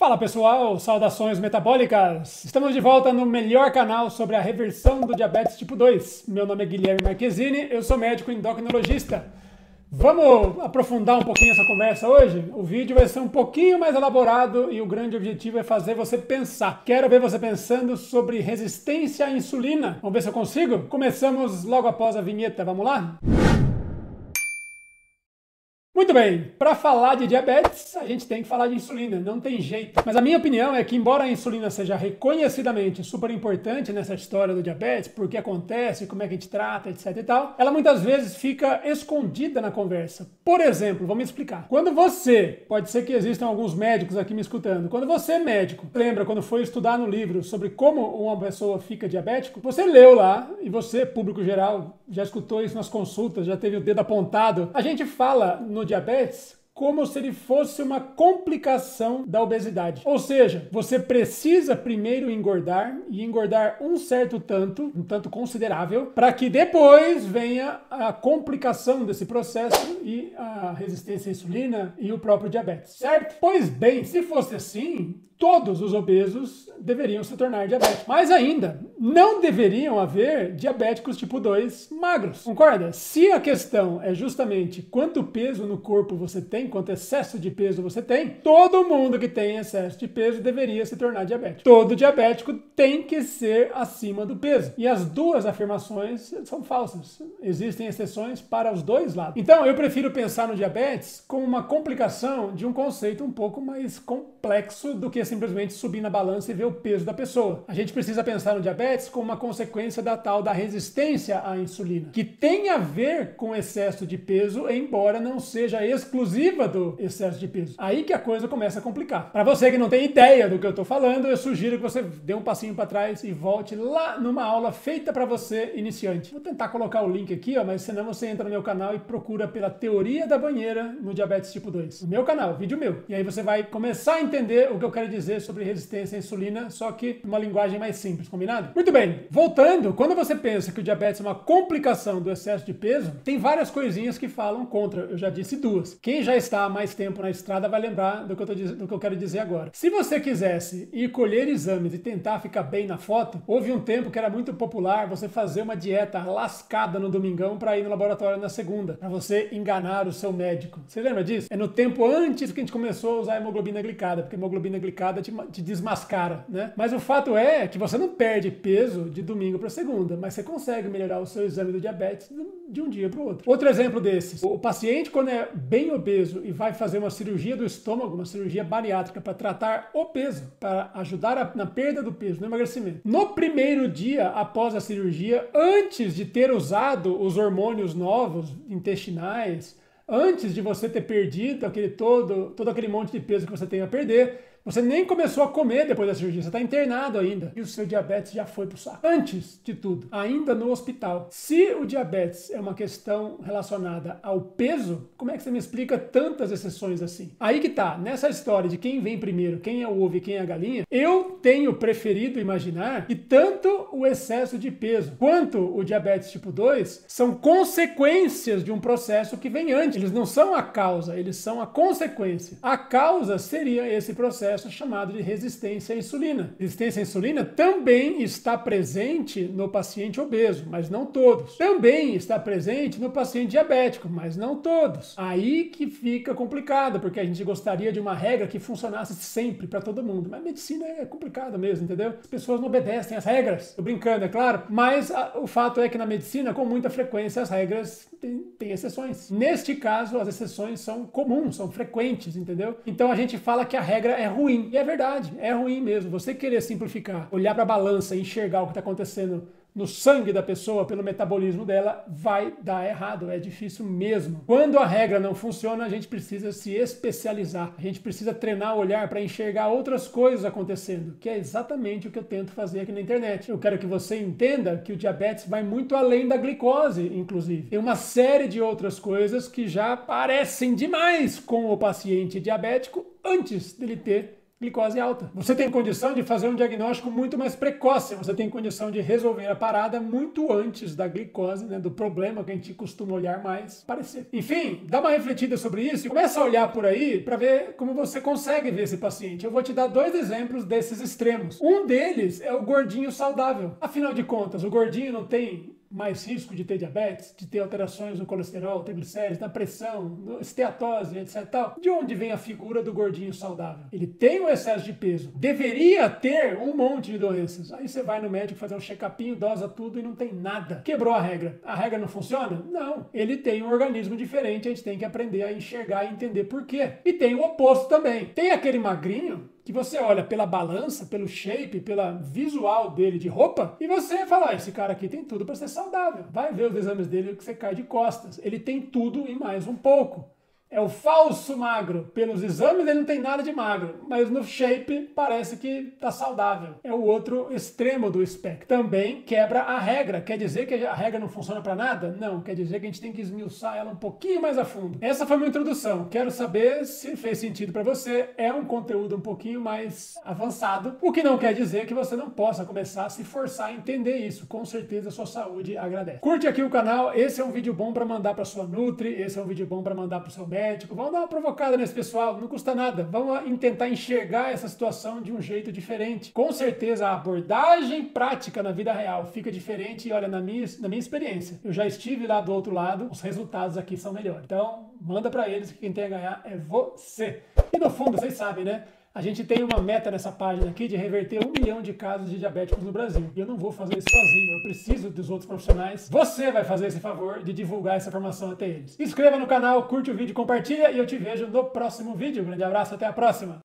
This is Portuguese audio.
Fala pessoal, saudações metabólicas! Estamos de volta no melhor canal sobre a reversão do diabetes tipo 2. Meu nome é Guilherme Marquezini, eu sou médico endocrinologista. Vamos aprofundar um pouquinho essa conversa hoje? O vídeo vai ser um pouquinho mais elaborado e o grande objetivo é fazer você pensar. Quero ver você pensando sobre resistência à insulina. Vamos ver se eu consigo? Começamos logo após a vinheta, vamos lá? Muito bem, para falar de diabetes, a gente tem que falar de insulina, não tem jeito. Mas a minha opinião é que, embora a insulina seja reconhecidamente super importante nessa história do diabetes, por que acontece, como é que a gente trata, etc e tal, ela muitas vezes fica escondida na conversa. Por exemplo, vou me explicar. Quando você, pode ser que existam alguns médicos aqui me escutando, quando você é médico, lembra quando foi estudar no livro sobre como uma pessoa fica diabético, você leu lá, e você, público geral, já escutou isso nas consultas, já teve o dedo apontado, a gente fala no diabetes como se ele fosse uma complicação da obesidade. Ou seja, você precisa primeiro engordar e engordar um tanto considerável, para que depois venha a complicação desse processo e a resistência à insulina e o próprio diabetes, certo? Pois bem, se fosse assim, todos os obesos deveriam se tornar diabéticos. Mas ainda, não deveriam haver diabéticos tipo 2 magros. Concorda? Se a questão é justamente quanto peso no corpo você tem, quanto excesso de peso você tem, todo mundo que tem excesso de peso deveria se tornar diabético. Todo diabético tem que ser acima do peso. E as duas afirmações são falsas. Existem exceções para os dois lados. Então, eu prefiro pensar no diabetes como uma complicação de um conceito um pouco mais complexo do que simplesmente subir na balança e ver o peso da pessoa. A gente precisa pensar no diabetes como uma consequência da tal da resistência à insulina, que tem a ver com excesso de peso, embora não seja exclusiva do excesso de peso. Aí que a coisa começa a complicar. Para você que não tem ideia do que eu estou falando, eu sugiro que você dê um passinho para trás e volte lá numa aula feita para você iniciante. Vou tentar colocar o link aqui, mas senão você entra no meu canal e procura pela teoria da banheira no diabetes tipo 2. No meu canal, vídeo meu. E aí você vai começar a entender o que eu quero dizer sobre resistência à insulina, só que uma linguagem mais simples, combinado? Muito bem, voltando, quando você pensa que o diabetes é uma complicação do excesso de peso, tem várias coisinhas que falam contra, eu já disse duas. Quem já está há mais tempo na estrada vai lembrar do que eu quero dizer agora. Se você quisesse ir colher exames e tentar ficar bem na foto, houve um tempo que era muito popular você fazer uma dieta lascada no domingão para ir no laboratório na segunda, para você enganar o seu médico. Você lembra disso? É no tempo antes que a gente começou a usar a hemoglobina glicada, porque a hemoglobina glicada te desmascara, né? Mas o fato é que você não perde peso de domingo para segunda, mas você consegue melhorar o seu exame do diabetes de um dia para o outro. Outro exemplo desses, o paciente quando é bem obeso e vai fazer uma cirurgia do estômago, uma cirurgia bariátrica para tratar o peso, para ajudar na perda do peso, no emagrecimento. No primeiro dia após a cirurgia, antes de ter usado os hormônios novos intestinais, antes de você ter perdido todo aquele monte de peso que você tem a perder, você nem começou a comer depois da cirurgia, você está internado ainda e o seu diabetes já foi pro saco. Antes de tudo, ainda no hospital. Se o diabetes é uma questão relacionada ao peso, como é que você me explica tantas exceções assim? Aí que tá, nessa história de quem vem primeiro, quem é o ovo e quem é a galinha, eu tenho preferido imaginar que tanto o excesso de peso quanto o diabetes tipo 2 são consequências de um processo que vem antes. Eles não são a causa, eles são a consequência. A causa seria esse processo chamado de resistência à insulina. Resistência à insulina também está presente no paciente obeso, mas não todos. Também está presente no paciente diabético, mas não todos. Aí que fica complicado, porque a gente gostaria de uma regra que funcionasse sempre para todo mundo, mas medicina é complicado mesmo, entendeu? As pessoas não obedecem às regras. Tô brincando, é claro, mas o fato é que na medicina, com muita frequência, as regras têm exceções. Neste caso, as exceções são comuns, são frequentes, entendeu? Então a gente fala que a regra é ruim. E é verdade, é ruim mesmo. Você querer simplificar, olhar para a balança e enxergar o que está acontecendo no sangue da pessoa, pelo metabolismo dela, vai dar errado, é difícil mesmo. Quando a regra não funciona, a gente precisa se especializar, a gente precisa treinar o olhar para enxergar outras coisas acontecendo, que é exatamente o que eu tento fazer aqui na internet. Eu quero que você entenda que o diabetes vai muito além da glicose, inclusive. Tem uma série de outras coisas que já parecem demais com o paciente diabético antes dele ter glicose alta. Você tem condição de fazer um diagnóstico muito mais precoce, você tem condição de resolver a parada muito antes da glicose, né, do problema que a gente costuma olhar mais aparecer. Enfim, dá uma refletida sobre isso e começa a olhar por aí para ver como você consegue ver esse paciente. Eu vou te dar 2 exemplos desses extremos. Um deles é o gordinho saudável. Afinal de contas, o gordinho não tem mais risco de ter diabetes, de ter alterações no colesterol, triglicéridos, na pressão, esteatose, etc. Tal. De onde vem a figura do gordinho saudável? Ele tem um excesso de peso, deveria ter um monte de doenças. Aí você vai no médico fazer um check-upinho, dosa tudo e não tem nada. Quebrou a regra. A regra não funciona? Não. Ele tem um organismo diferente, a gente tem que aprender a enxergar e entender por quê. E tem o oposto também. Tem aquele magrinho que você olha pela balança, pelo shape, pela visual dele de roupa, e você fala, esse cara aqui tem tudo para ser saudável. Vai ver os exames dele que você cai de costas. Ele tem tudo e mais um pouco. É o falso magro. Pelos exames ele não tem nada de magro, mas no shape parece que tá saudável. É o outro extremo do espectro. Também quebra a regra. Quer dizer que a regra não funciona para nada? Não, quer dizer que a gente tem que esmiuçar ela um pouquinho mais a fundo. Essa foi uma introdução. Quero saber se fez sentido para você. É um conteúdo um pouquinho mais avançado, o que não quer dizer que você não possa começar a se forçar a entender isso. Com certeza a sua saúde agradece. Curte aqui o canal. Esse é um vídeo bom para mandar para sua Nutri, esse é um vídeo bom para mandar para o seu médico. Vamos dar uma provocada nesse pessoal, não custa nada. Vamos tentar enxergar essa situação de um jeito diferente. Com certeza a abordagem prática na vida real fica diferente e olha, na minha experiência, eu já estive lá do outro lado, os resultados aqui são melhores. Então, manda para eles que quem tem a ganhar é você. E no fundo, vocês sabem, né? A gente tem uma meta nessa página aqui de reverter 1 milhão de casos de diabéticos no Brasil. E eu não vou fazer isso sozinho, eu preciso dos outros profissionais. Você vai fazer esse favor de divulgar essa informação até eles. Se inscreva no canal, curte o vídeo, compartilha e eu te vejo no próximo vídeo. Um grande abraço, até a próxima!